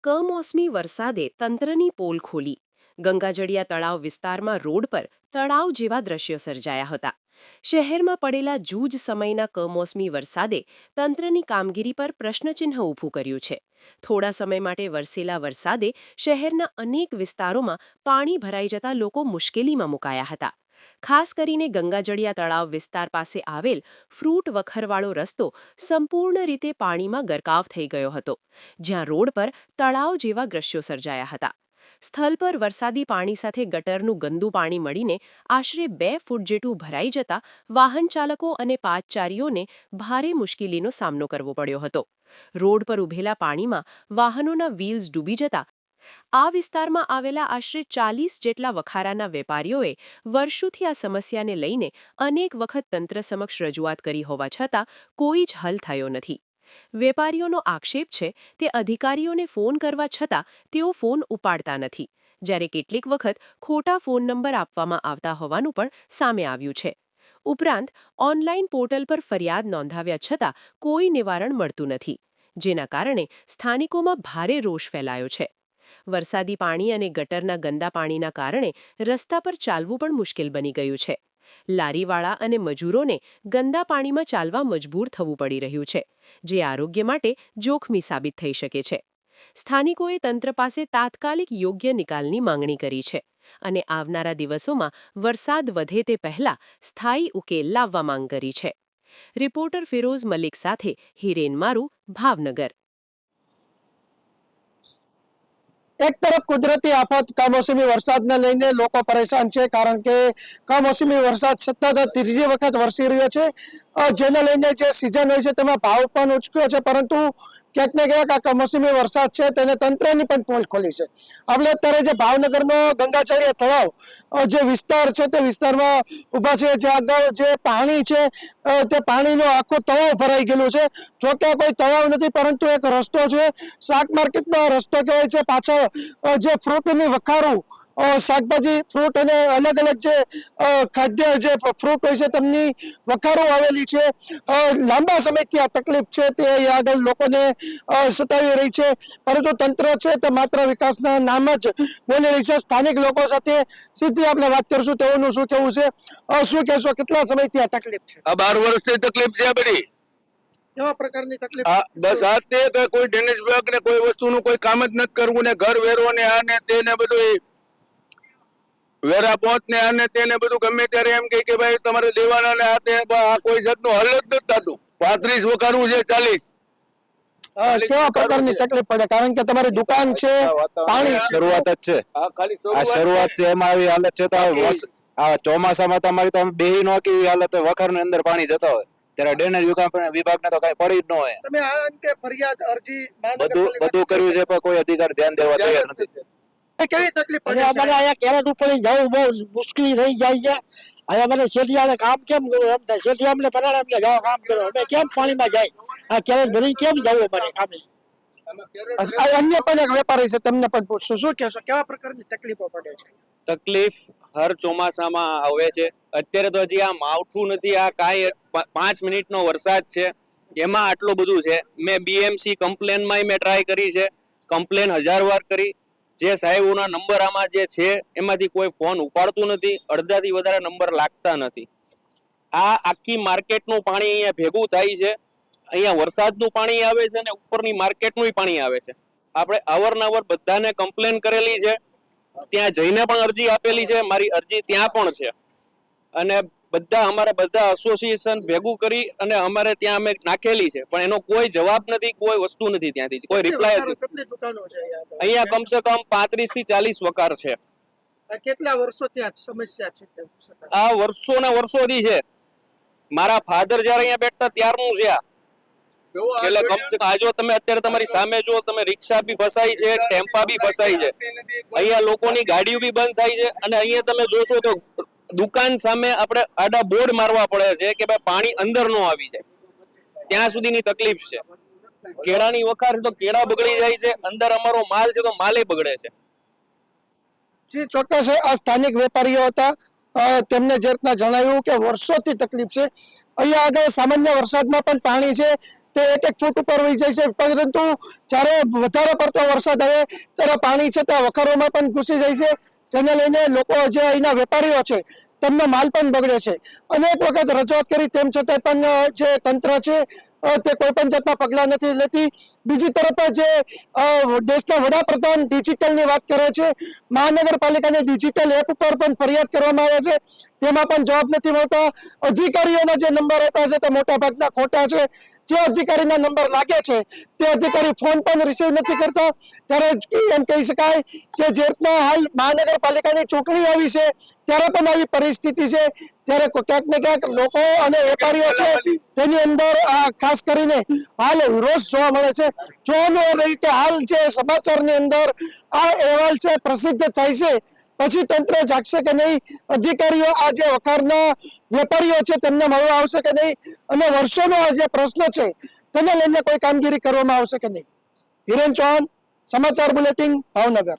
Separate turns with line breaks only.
કમોસમી વરસાદે તંત્રની પોલ ખોલી. ગંગાજળિયા તળાવ વિસ્તારમાં રોડ પર તળાવ જેવા દ્રશ્યો સર્જાયા હતા. શહેરમાં પડેલા જૂજ સમયના કમોસમી વરસાદે તંત્રની કામગીરી પર પ્રશ્નચિહ્ન ઊભું કર્યું છે. થોડા સમય માટે વરસેલા વરસાદે શહેરના અનેક વિસ્તારોમાં પાણી ભરાઈ જતા લોકો મુશ્કેલીમાં મુકાયા હતા. ખાસ કરીને ગંગાજળિયા તળાવ વિસ્તાર પાસે આવેલ ફ્રૂટ વખરવાળો રસ્તો સંપૂર્ણ રીતે પાણીમાં ગરકાવ થઈ ગયો હતો, જ્યાં રોડ પર તળાવ જેવા દ્રશ્યો સર્જાયા હતા. સ્થળ પર વરસાદી પાણી સાથે ગટરનું ગંદુ પાણી મળીને આશરે 2 ફૂટ જેટલું ભરાઈ જતા વાહન ચાલકો અને પાદચારીઓને ભારે મુશ્કેલીનો સામનો કરવો પડ્યો હતો. રોડ પર ઉભેલા પાણીમાં વાહનોના વ્હીલ્સ ડૂબી જતા આ વિસ્તારમાં આવેલા આશરે 40 જેટલા વખારાના વેપારીઓએ વર્ષોથી આ સમસ્યાને લઈને અનેક વખત તંત્ર સમક્ષ રજૂઆત કરી હોવા છતાં કોઈ જ હલ થયો નથી. વેપારીઓનો આક્ષેપ છે તે અધિકારીઓને ફોન કરવા છતાં તેઓ ફોન ઉપાડતા નથી, જ્યારે કેટલીક વખત ખોટા ફોન નંબર આપવામાં આવતા હોવાનું પણ સામે આવ્યું છે. ઉપરાંત ઓનલાઈન પોર્ટલ પર ફરિયાદ નોંધાવ્યા છતાં કોઈ નિવારણ મળતું નથી, જેના કારણે સ્થાનિકોમાં ભારે રોષ ફેલાયો છે. વરસાદી પાણી અને ગટરના ગંદા પાણીના કારણે રસ્તા પર ચાલવું પણ મુશ્કેલ બની ગયું છે. લારીવાળા અને મજૂરોને ગંદા પાણીમાં ચાલવા મજબૂર થવું પડી રહ્યું છે, જે આરોગ્ય માટે જોખમી સાબિત થઈ શકે છે. સ્થાનિકોએ તંત્ર પાસે તાત્કાલિક યોગ્ય નિકાલની માંગણી કરી છે અને આવનારા દિવસોમાં વરસાદ વધે તે પહેલા સ્થાયી ઉકેલ લાવવા માંગ કરી છે. રિપોર્ટર ફિરોઝ મલિક સાથે હિરેન મારુ, ભાવનગર.
એક તરફ કુદરતી આફત કમોસમી વરસાદને લઈને લોકો પરેશાન છે, કારણ કે કમોસમી વરસાદ સતત ત્રીજી વખત વરસી રહ્યો છે, જેને લઈને જે સિઝન હોય છે તેમાં ભાવ પણ ઉચક્યો છે. પરંતુ ક્યાંક ને ક્યાંક આ કમોસમી વરસાદ છે તેને તંત્રની પણ પોલ ખોલી છે. આપણે અત્યારે જે ભાવનગરનો ગંગાજળિયા તળાવ જે વિસ્તાર છે તે વિસ્તારમાં ઊભા છે, જે આગળ જે પાણી છે તે પાણીનો આખો તળાવ ભરાઈ ગયેલું છે. જોકે કોઈ તળાવ નથી, પરંતુ એક રસ્તો છે, શાક માર્કેટનો રસ્તો કહેવાય છે. પાછળ જે ફ્રૂટની વખારું, શાકભાજી, ફ્રૂટ અને અલગ અલગ જે ખાદ્ય જે ફ્રૂટ હોય છે તેમની વખારો આવેલી છે. લાંબા સમયથી આ તકલીફ છે તે આગળ લોકોને સતાવી રહી છે, પરંતુ તંત્ર છે તે માત્ર વિકાસના નામ જ બોલી રહી છે. સ્થાનિક લોકો સાથે સીધી આપણે વાત કરશું, તેઓનું શું કહેવું છે. શું કહેશો, કેટલા સમયથી આ તકલીફ છે?
આ 12 વર્ષથી તકલીફ છે બધી.
કેવા પ્રકારની તકલીફ?
બસ આ તે કે કોઈ ડ્રેનેજ બ્લોક ને કોઈ વસ્તુનું કોઈ કામ જ નથી કરવું ને ઘર વેરો ને આ ને તે ને બધું વેરા પહોંચ ને આ ને તેને બધું ગમે ત્યારે એમ કે ભાઈ તમારે દેવાના ને આ તે આ કોઈ જાતનું હલ જ નથી થતું. 35 વખારું છે 40.
કેવા પ્રકારની તકલીફ પડે? કારણ કે તમારી દુકાન છે, પાણી
શરૂઆત જ છે, આ શરૂઆત છે, એમાં આવી હાલત છે. તો આ ચોમાસામાં તમારી તો બેહી નો કે હાલત વખારની અંદર પાણી જતા હોય ત્યારે ડ્રેનેજ વિભાગને તો કઈ પડી જ ન હોય.
તમે આ કે ફરિયાદ અરજી
બધું કર્યું છે પણ કોઈ અધિકાર ધ્યાન દેવા તૈયાર નથી.
કેવી તકલીફ પડે?
અમારે અહીંયા કેરેટ ઉપર જવું બહુ મુશ્કેલી થઈ જાય છે. અહીંયા મને શેઠિયાને કામ કેમ કરવું એમ થાય. શેઠિયા અમને પરાણે અમને જાઓ કામ કરો, અમે કેમ પાણીમાં જાય? આ કેરેટ ભરી કેમ જવું અમારે કામે?
અન્ય પણ એક વેપારી છે, તમને પણ પૂછશું, શું કહેશો, કેવા પ્રકારની તકલીફો પડે છે?
તકલીફ હર ચોમાસામાં આવે છે. અત્યારે તો હજી આ માવઠું નથી, આ કાંઈ 5 મિનિટનો વરસાદ છે એમાં આટલું બધું છે. મેં બીએમસી કમ્પ્લેનમાં મેં ટ્રાય કરી છે, કમ્પ્લેન 1000 વાર કરી. જે સાહેબોના નંબર આમાં જે છે એમાંથી કોઈ ફોન ઉપાડતું નથી, અડધાથી વધારે નંબર લાગતા નથી. આ આખી માર્કેટનું પાણી અહીંયા ભેગું થાય છે. અહીંયા વરસાદનું પાણી આવે છે અને ઉપરની માર્કેટનું પાણી આવે છે. આપણે અવારનવાર બધાને કમ્પ્લેન કરેલી છે, ત્યાં જઈને પણ અરજી આપેલી છે, મારી અરજી ત્યાં પણ છે. અને અમારા બધા એસોસિએશન ભેગું કરી અને અમારે ત્યાં અમે નાખેલી છે, પણ એનો કોઈ જવાબ નથી, કોઈ વસ્તુ નથી, ત્યાંથી કોઈ રિપ્લાય નથી. અહીંયા કમસે કમ 35 થી 40 વકાર છે.
કેટલા વર્ષોથી આ સમસ્યા છે?
આ વર્ષોના વર્ષોથી છે. મારા ફાધર જયારે અહીંયા બેઠતા ત્યારનું છે આ. એટલે કમસે કમ આજો તમે અત્યારે તમારી સામે જો, તમે રિક્ષા બી ફસાઈ છે, ટેમ્પા બી ફસાઈ છે, અહીંયા લોકોની ગાડીઓ બી બંધ થાય છે. અને અહીંયા તમે જોશો તો દુકાન સામે આપણે આડા બોર્ડ મારવા પડે છે કે ભાઈ પાણી અંદર નો આવી જાય, ત્યાં સુધીની તકલીફ છે. કેળાની વખાર છે તો કેળા બગડી જાય છે, અંદર અમારો માલ છે તો માલે બગડે છે.
જી ચોક્કસ, આ સ્થાનિક વેપારીઓ હતા, તેમને જે રીતના જણાવ્યું કે વર્ષોથી તકલીફ છે. અહીંયા આગળ સામાન્ય વરસાદમાં પણ પાણી છે તે 1-1 ફૂટ ઉપર વહી જાય છે, પરંતુ જ્યારે વધારે પડતો વરસાદ આવે ત્યારે પાણી છે તે વખારોમાં પણ ઘૂસી જાય છે, જેને લઈને લોકો જે અહીંના વેપારીઓ છે તેમનો માલ પણ બગડે છે. અનેક વખત રજૂઆત કરી તેમ છતાં પણ જે તંત્ર છે તે કોઈ પણ જાતના પગલાં નથી લેતી. બીજી તરફ જે દેશના વડાપ્રધાન ડિજિટલની વાત કરે છે, મહાનગરપાલિકાની ડિજિટલ એપ ઉપર પણ ફરિયાદ કરવામાં આવે છે, તેમાં પણ જવાબ નથી મળતા. અધિકારીઓના જે નંબર આપ્યા છે તે મોટા ભાગના ખોટા છે. જે અધિકારીના નંબર લાગે છે તે અધિકારી ફોન પણ રિસીવ નથી કરતા. ત્યારે એમ કહી શકાય કે જે રીતના હાલ મહાનગરપાલિકાની ચૂંટણી આવી છે ત્યારે પણ આવી પરિસ્થિતિ છે. ત્યારે ક્યાંક ને ક્યાંક લોકો અને વેપારીઓ છે તેની અંદર ખાસ કરીને હાલ રોષ જોવા મળે છે. જોવાનું એ રહ્યું કે હાલ જે સમાચારની અંદર આ અહેવાલ છે પ્રસિદ્ધ થાય છે પછી તંત્ર જાગશે કે નહીં, અધિકારીઓ આ જે વખારના વેપારીઓ છે તેમને મળવા આવશે કે નહીં, અને વર્ષોનો આ જે પ્રશ્ન છે તેને લઈને કોઈ કામગીરી કરવામાં આવશે કે નહીં. હિરેન ચૌહાણ, સમાચાર બુલેટિન, ભાવનગર.